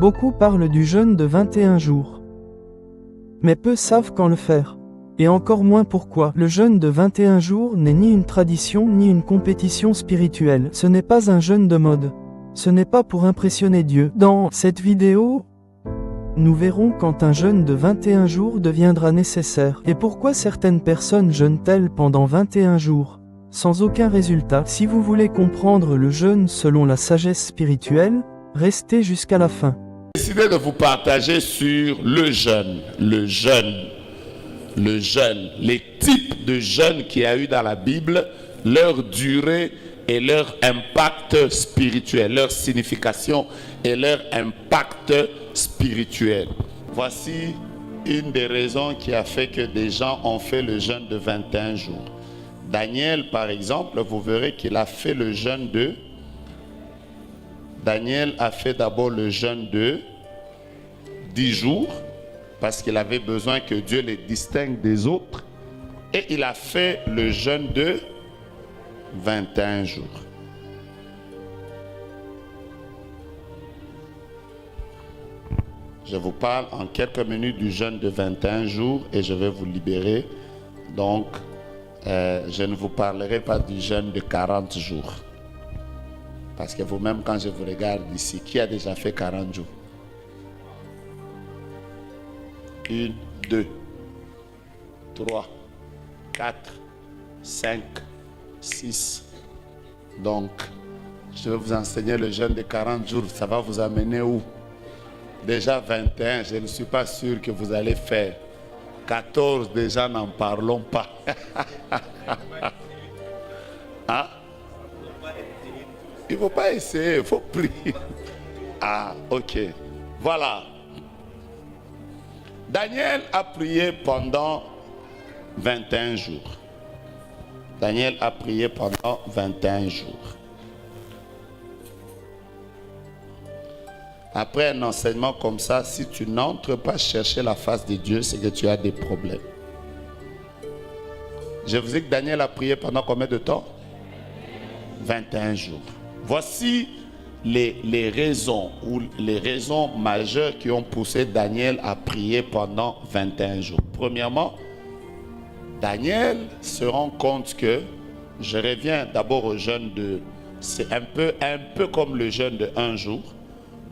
Beaucoup parlent du jeûne de 21 jours. Mais peu savent quand le faire. Et encore moins pourquoi. Le jeûne de 21 jours n'est ni une tradition ni une compétition spirituelle. Ce n'est pas un jeûne de mode. Ce n'est pas pour impressionner Dieu. Dans cette vidéo, nous verrons quand un jeûne de 21 jours deviendra nécessaire. Et pourquoi certaines personnes jeûnent-elles pendant 21 jours, sans aucun résultat. Si vous voulez comprendre le jeûne selon la sagesse spirituelle, restez jusqu'à la fin. J'ai décidé de vous partager sur le jeûne, les types de jeûne qu'il y a eu dans la Bible, leur durée et leur impact spirituel, leur signification et leur impact spirituel. Voici une des raisons qui a fait que des gens ont fait le jeûne de 21 jours. Daniel, par exemple, vous verrez qu'il a fait le jeûne de... Daniel a fait d'abord le jeûne de 10 jours, parce qu'il avait besoin que Dieu les distingue des autres. Et il a fait le jeûne de 21 jours. Je vous parle en quelques minutes du jeûne de 21 jours et je vais vous libérer. Donc, je ne vous parlerai pas du jeûne de 40 jours. Parce que vous-même, quand je vous regarde ici, qui a déjà fait 40 jours? 1, 2, 3, 4, 5, 6. Donc, je vais vous enseigner le jeûne de 40 jours. Ça va vous amener où? Déjà 21, je ne suis pas sûr que vous allez faire. 14, déjà n'en parlons pas. Hein? Il ne faut pas essayer, il faut prier. Ah, ok. Voilà. Daniel a prié pendant 21 jours. Daniel a prié pendant 21 jours. Après un enseignement comme ça, si tu n'entres pas chercher la face de Dieu, c'est que tu as des problèmes. Je vous dis que Daniel a prié pendant combien de temps? 21 jours. Voici les raisons ou les raisons majeures qui ont poussé Daniel à prier pendant 21 jours. Premièrement, Daniel se rend compte que, je reviens d'abord au jeûne de, c'est un peu comme le jeûne de 1 jour.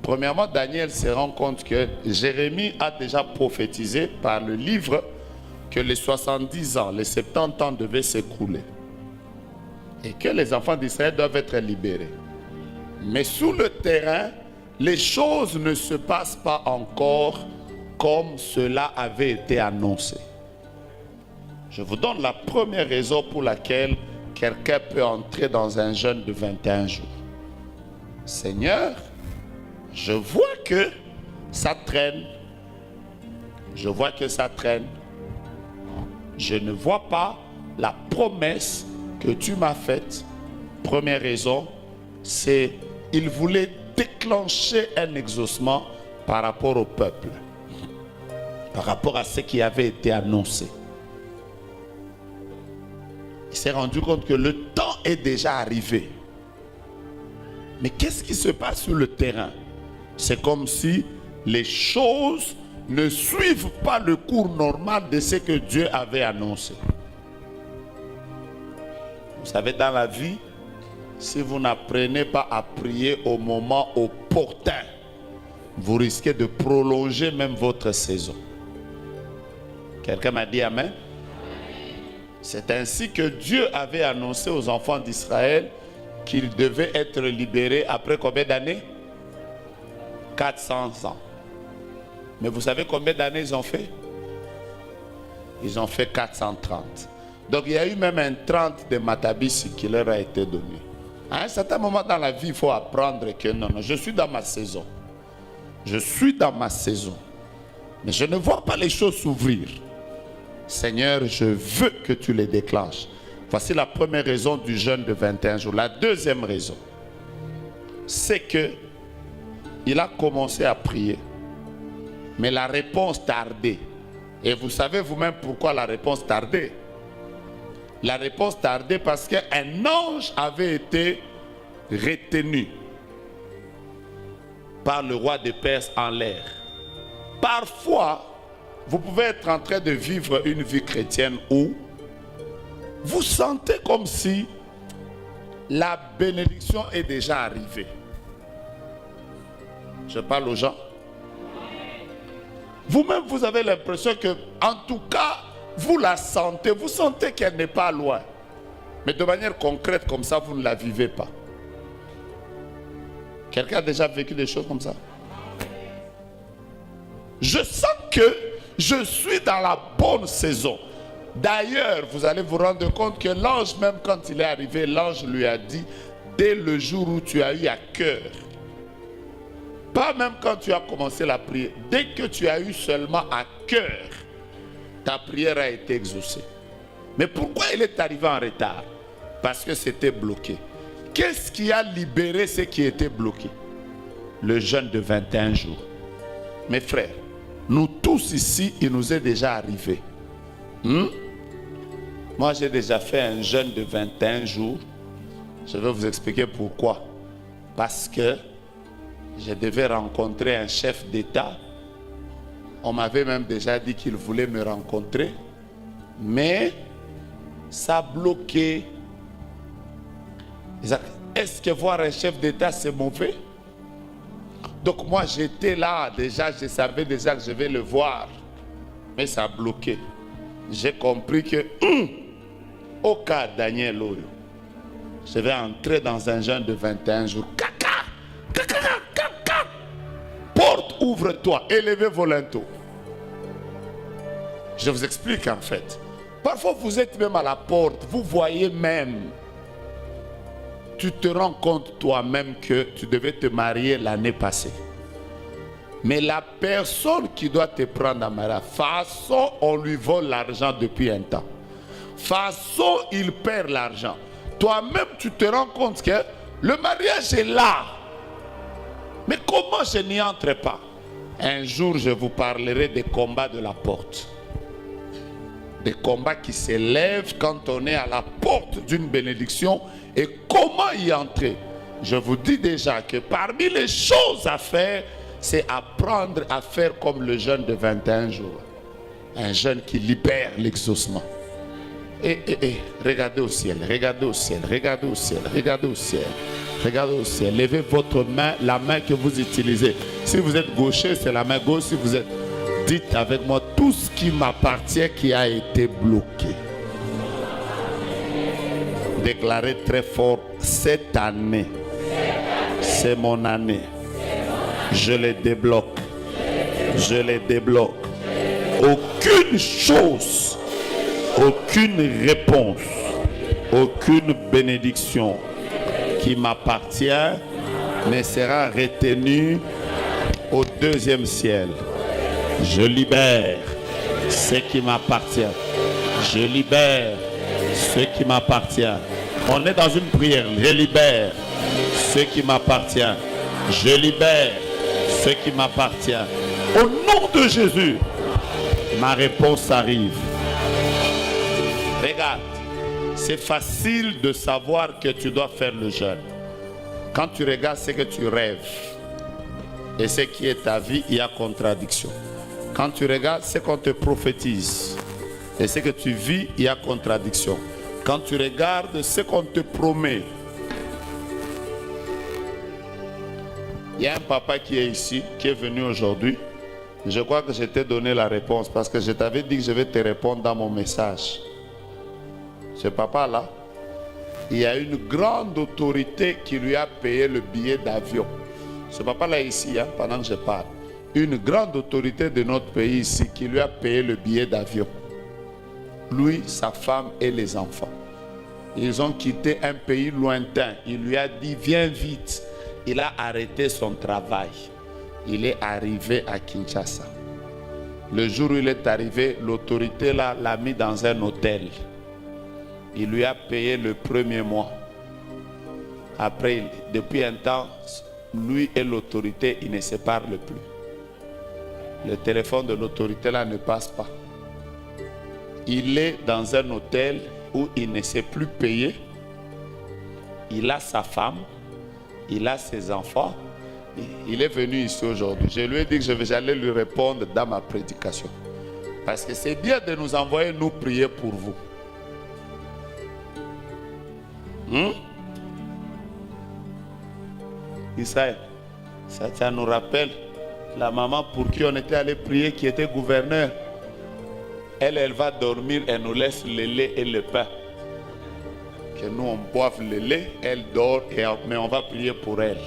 Premièrement, Daniel se rend compte que Jérémie a déjà prophétisé par le livre que les 70 ans, les 70 ans devaient s'écouler. Et que les enfants d'Israël doivent être libérés. Mais sous le terrain, les choses ne se passent pas encore comme cela avait été annoncé. Je vous donne la première raison pour laquelle quelqu'un peut entrer dans un jeûne de 21 jours. Seigneur, je vois que ça traîne. Je vois que ça traîne. Je ne vois pas la promesse que tu m'as faite. Première raison, c'est qu'il voulait déclencher un exaucement par rapport au peuple, par rapport à ce qui avait été annoncé. Il s'est rendu compte que le temps est déjà arrivé. Mais qu'est-ce qui se passe sur le terrain? C'est comme si les choses ne suivent pas le cours normal de ce que Dieu avait annoncé. Vous savez, dans la vie, si vous n'apprenez pas à prier au moment opportun, vous risquez de prolonger même votre saison. Quelqu'un m'a dit Amen? C'est ainsi que Dieu avait annoncé aux enfants d'Israël qu'ils devaient être libérés après combien d'années? 400 ans. Mais vous savez combien d'années ils ont fait? Ils ont fait 430. Donc il y a eu même un 30 de Matabis qui leur a été donné. À un certain moment dans la vie, il faut apprendre que non, je suis dans ma saison. Je suis dans ma saison. Mais je ne vois pas les choses s'ouvrir. Seigneur, je veux que tu les déclenches. Voici la première raison du jeûne de 21 jours. La deuxième raison, c'est que il a commencé à prier. Mais la réponse tardait. Et vous savez vous-même pourquoi la réponse tardait. La réponse tardait parce qu'un ange avait été retenu. par le roi de Perse en l'air. Parfois, vous pouvez être en train de vivre une vie chrétienne où vous sentez comme si la bénédiction est déjà arrivée. Je parle aux gens. Vous-même, vous avez l'impression que, en tout cas, vous la sentez. Vous sentez qu'elle n'est pas loin. Mais de manière concrète, comme ça, vous ne la vivez pas. Quelqu'un a déjà vécu des choses comme ça? Je sens que je suis dans la bonne saison. D'ailleurs, vous allez vous rendre compte que l'ange, même quand il est arrivé, l'ange lui a dit, dès le jour où tu as eu à cœur, pas même quand tu as commencé la prière, dès que tu as eu seulement à cœur, ta prière a été exaucée. Mais pourquoi il est arrivé en retard? Parce que c'était bloqué. Qu'est-ce qui a libéré ce qui était bloqué? Le jeûne de 21 jours. Mes frères, nous tous ici, il nous est déjà arrivé. Moi, j'ai déjà fait un jeûne de 21 jours. Je vais vous expliquer pourquoi. Parce que je devais rencontrer un chef d'État. On m'avait même déjà dit qu'il voulait me rencontrer. Mais ça a bloqué. Est-ce que voir un chef d'État, c'est mauvais? Donc moi, j'étais là déjà, je savais déjà que je vais le voir. Mais ça a bloqué. J'ai compris que, au cas Daniel Oyo, je vais entrer dans un jeûne de 21 jours. Porte, ouvre-toi, élevez vos linteaux. Je vous explique en fait. Parfois, vous êtes même à la porte, vous voyez même. Tu te rends compte toi-même que tu devais te marier l'année passée. Mais la personne qui doit te prendre en mariage, façon on lui vole l'argent depuis un temps. Façon il perd l'argent. Toi-même tu te rends compte que le mariage est là. Mais comment je n'y entre pas? Un jour je vous parlerai des combats de la porte. Des combats qui s'élèvent quand on est à la porte d'une bénédiction et comment y entrer. Je vous dis déjà que parmi les choses à faire, c'est apprendre à faire comme le jeûne de 21 jours. Un jeûne qui libère l'exaucement. Regardez au ciel, regardez au ciel, regardez au ciel, regardez au ciel. Regardez au ciel. Levez votre main, la main que vous utilisez. Si vous êtes gaucher, c'est la main gauche. Si vous êtes... Dites avec moi tout ce qui m'appartient qui a été bloqué. Déclarez très fort, cette année, c'est mon année. Je les débloque. Je les débloque. Aucune chose, aucune réponse, aucune bénédiction qui m'appartient ne sera retenue au deuxième ciel. Je libère ce qui m'appartient. Je libère ce qui m'appartient. On est dans une prière. Je libère ce qui m'appartient. Je libère ce qui m'appartient. Au nom de Jésus, ma réponse arrive. Regarde, c'est facile de savoir que tu dois faire le jeûne. Quand tu regardes ce que tu rêves et ce qui est ta vie, il y a contradiction. Quand tu regardes ce qu'on te prophétise et ce que tu vis, il y a contradiction. Quand tu regardes ce qu'on te promet, il y a un papa qui est ici, qui est venu aujourd'hui. Je crois que je t'ai donné la réponse parce que je t'avais dit que je vais te répondre dans mon message. Ce papa-là, il y a une grande autorité qui lui a payé le billet d'avion. Ce papa-là ici, pendant que je parle, une grande autorité de notre pays ici qui lui a payé le billet d'avion. Lui, sa femme et les enfants. Ils ont quitté un pays lointain. Il lui a dit, viens vite. Il a arrêté son travail. Il est arrivé à Kinshasa. Le jour où il est arrivé, l'autorité l'a mis dans un hôtel. Il lui a payé le premier mois. Après, depuis un temps, lui et l'autorité, ils ne se parlent plus. Le téléphone de l'autorité là ne passe pas. Il est dans un hôtel où il ne sait plus payer. Il a sa femme, il a ses enfants, Il est venu ici aujourd'hui. Je lui ai dit que j'allais lui répondre dans ma prédication. Parce que c'est bien de nous envoyer nous prier pour vous. Israël, ça nous rappelle la maman pour qui on était allé prier, qui était gouverneur. Elle va dormir, elle nous laisse le lait et le pain. Que nous on boive le lait, elle dort, mais on va prier pour elle.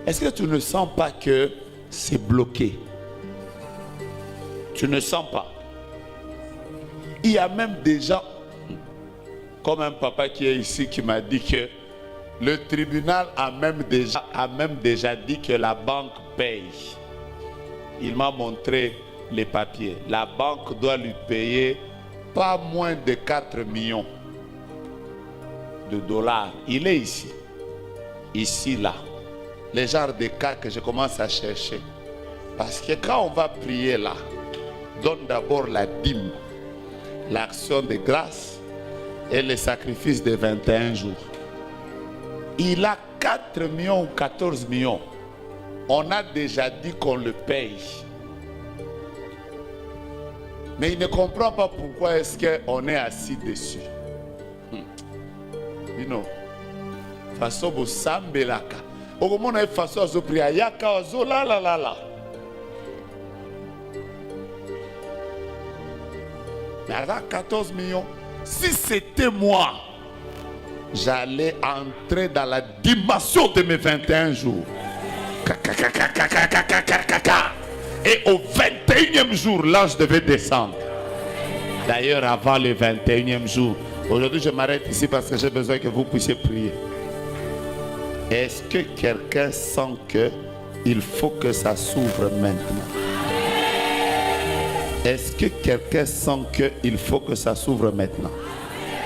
Est-ce que tu ne sens pas que c'est bloqué? Tu ne sens pas? Il y a même des gens, comme un papa qui est ici, qui m'a dit que le tribunal a même déjà dit que la banque paye. Il m'a montré les papiers. La banque doit lui payer pas moins de 4 millions de dollars. Il est ici. Ici, là. Les genres de cas que je commence à chercher. Parce que quand on va prier là, donne d'abord la dîme, l'action de grâce et le sacrifice de 21 jours. Il a 4 millions ou 14 millions. On a déjà dit qu'on le paye. Mais il ne comprend pas pourquoi est-ce qu'on est assis dessus. You know. Façon bo sambelaka. Au moment où on a façon à prier, yaka ozo la la la la. Mais alors 14 millions. Si c'était moi, j'allais entrer dans la dimension de mes 21 jours. Et au 21e jour, l'ange devait descendre. D'ailleurs, avant le 21e jour, aujourd'hui je m'arrête ici parce que j'ai besoin que vous puissiez prier. Est-ce que quelqu'un sent qu'il faut que ça s'ouvre maintenant? Est-ce que quelqu'un sent qu'il faut que ça s'ouvre maintenant?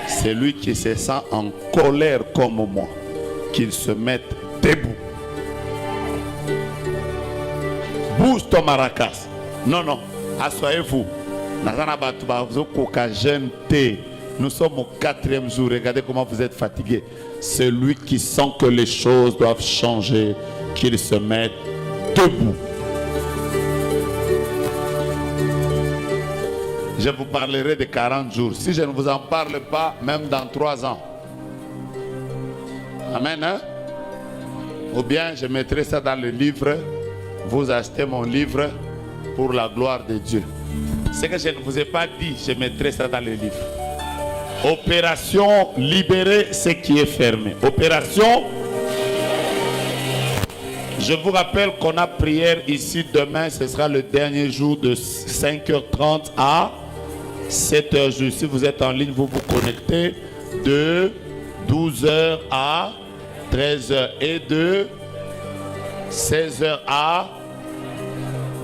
Celui qui se sent en colère comme moi, qu'il se mette debout. Bouge ton maracas. Non, non, asseyez-vous. Nous sommes au 4e jour. Regardez comment vous êtes fatigués. Celui qui sent que les choses doivent changer, qu'il se mette debout. Je vous parlerai de 40 jours. Si je ne vous en parle pas, même dans 3 ans. Amen. Hein? Ou bien je mettrai ça dans le livre. Vous achetez mon livre pour la gloire de Dieu. Ce que je ne vous ai pas dit, je mettrai ça dans le livre. Opération libérer ce qui est fermé. Opération. Je vous rappelle qu'on a prière ici demain. Ce sera le dernier jour de 5h30 à 7h. Si vous êtes en ligne, vous vous connectez de 12h à 13h et de 16h à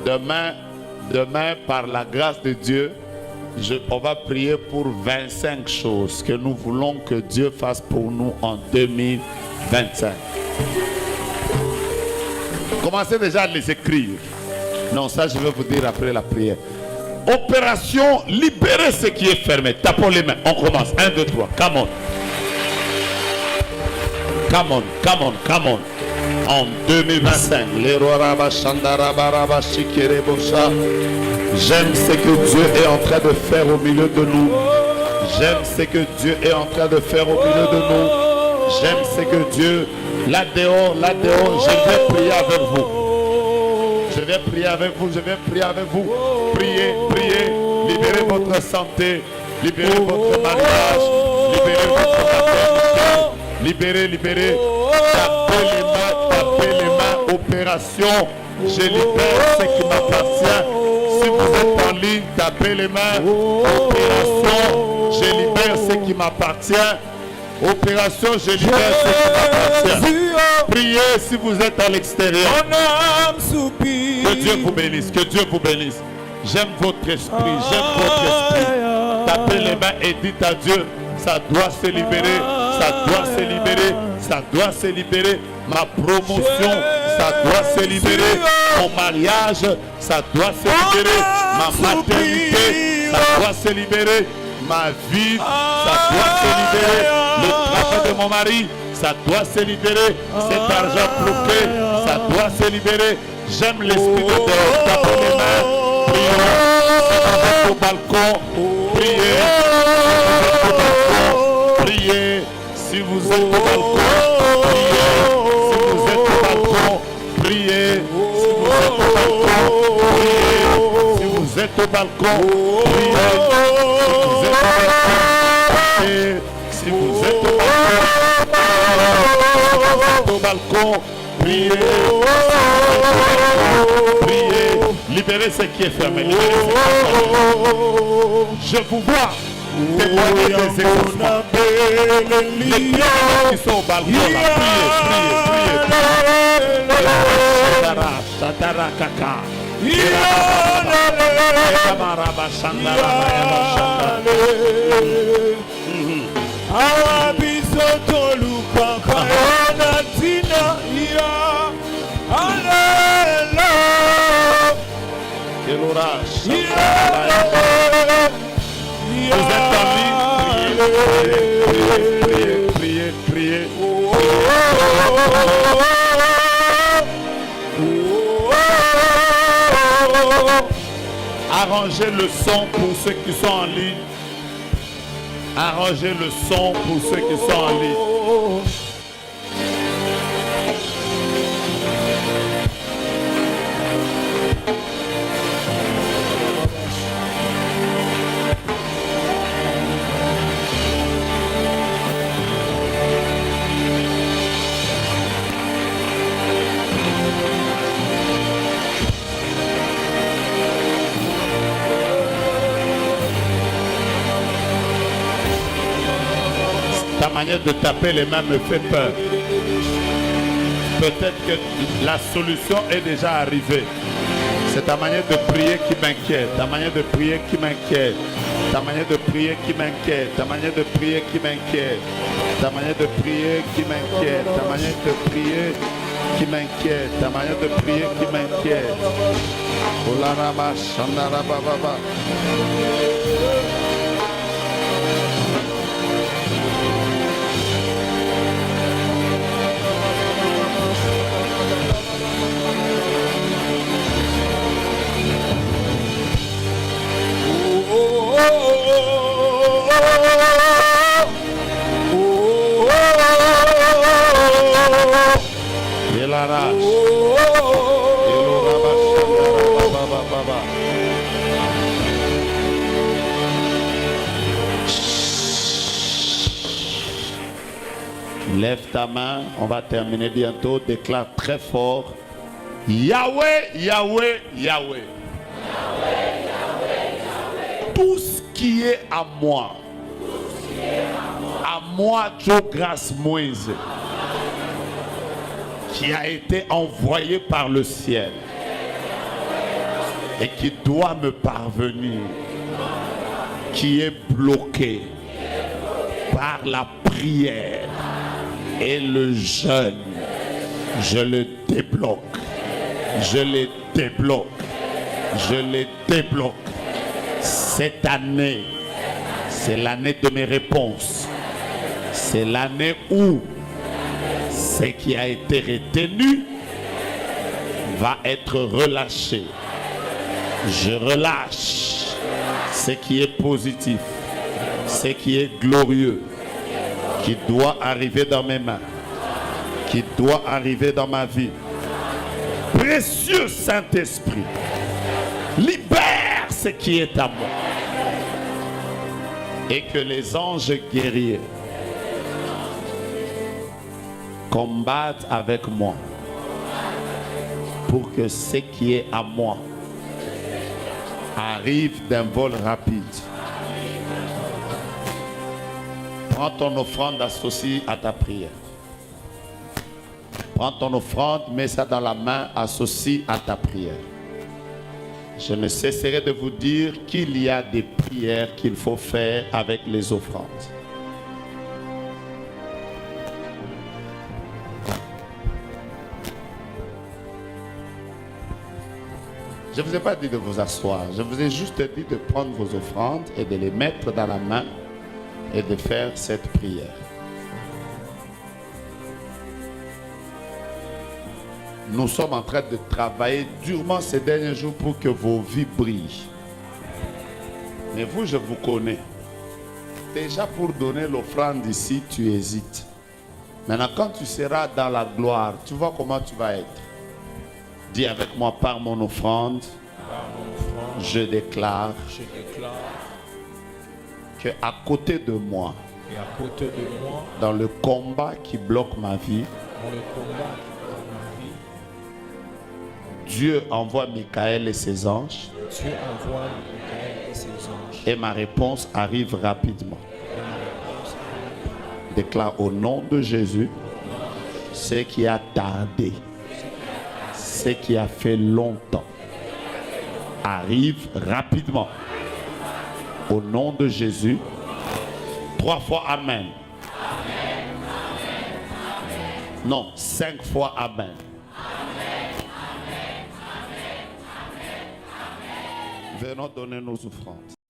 demain par la grâce de Dieu, on va prier pour 25 choses que nous voulons que Dieu fasse pour nous en 2025. Commencez déjà à les écrire. Non, ça je vais vous dire après la prière. Opération libérer ce qui est fermé. Tapons les mains. On commence. 1, 2, 3. Come on. Come on, come on, come on. En 2025, j'aime ce que Dieu est en train de faire au milieu de nous. J'aime ce que Dieu est en train de faire au milieu de nous. J'aime ce que Dieu, là dehors, je vais prier avec vous. Je vais prier avec vous, je vais prier avec vous. Priez, priez, libérez votre santé, libérez votre mariage, libérez votre maternité, libérez, libérez. Tapez les mains, opération. Je libère ce qui m'appartient. Si vous êtes en ligne, tapez les mains. Opération, je libère ce qui m'appartient. Opération, je libère ce qui m'appartient. Priez si vous êtes à l'extérieur. Que Dieu vous bénisse, que Dieu vous bénisse. J'aime votre esprit, j'aime votre esprit. Tapez les mains et dites à Dieu, ça doit se libérer, ça doit se libérer, ça doit se libérer. Ma promotion, ça doit se libérer. Mon mariage, ça doit se libérer. Ma maternité, ça doit se libérer. Ma vie, ça doit se libérer. Le travail de mon mari, ça doit se libérer. Cet argent bloqué, Ça doit se libérer. J'aime l'esprit de Dieu. Tapez les mains. Priez. Au balcon. Priez. Si vous êtes au balcon. Priez. Si vous êtes au balcon. Priez. Si vous êtes au balcon. Priez. Si vous êtes au balcon. Priez. Priez. Libérez ce qui est fermé. Libérez ce qui est fermé. Je vous vois témoigner des exaucements. Les pierres qui sont au balcon là. Priez. Quel orage. Vous êtes en ligne. Priez. Arrangez le son pour ceux qui sont en ligne. Arrangez le son pour ceux qui sont en ligne. Ta manière de taper les mains me fait peur. Peut-être que la solution est déjà arrivée. C'est ta manière de prier qui m'inquiète. Ta manière de prier qui m'inquiète. Ta manière de prier qui m'inquiète. Ta manière de prier qui m'inquiète. Ta manière de prier qui m'inquiète. Ta manière de prier qui m'inquiète. Ta manière de prier qui m'inquiète. Olaraba Shandaraba Baba. Lève ta main, on va terminer bientôt. Déclare très fort: Yahweh, Yahweh, Yahweh. Tout ce qui est à moi, Joe Grace Moïse, qui a été envoyé par le ciel et qui doit me parvenir, qui est bloqué par la prière et le jeûne, je le débloque, je les débloque, je les débloque. Cette année, c'est l'année de mes réponses. C'est l'année où ce qui a été retenu va être relâché. Je relâche ce qui est positif, ce qui est glorieux, qui doit arriver dans mes mains, qui doit arriver dans ma vie. Précieux Saint-Esprit, libère ce qui est à moi. Et que les anges guerriers combattent avec moi pour que ce qui est à moi arrive d'un vol rapide. Prends ton offrande, associe à ta prière. Prends ton offrande, mets ça dans la main, associe à ta prière. Je ne cesserai de vous dire qu'il y a des prières qu'il faut faire avec les offrandes. Je ne vous ai pas dit de vous asseoir. Je vous ai juste dit de prendre vos offrandes et de les mettre dans la main et de faire cette prière. Nous sommes en train de travailler durement ces derniers jours pour que vos vies brillent. Mais vous, je vous connais. Déjà pour donner l'offrande ici, tu hésites. Maintenant, quand tu seras dans la gloire, tu vois comment tu vas être. Dis avec moi, par mon offrande, je déclare que à côté de moi, dans le combat qui bloque ma vie, Dieu envoie Michael et ses anges. Et ma réponse arrive rapidement. Déclare au nom de Jésus, ce qui a tardé, ce qui a fait longtemps, arrive rapidement. Au nom de Jésus, 3 fois Amen. Non, 5 fois Amen. Venons donner nos offrandes.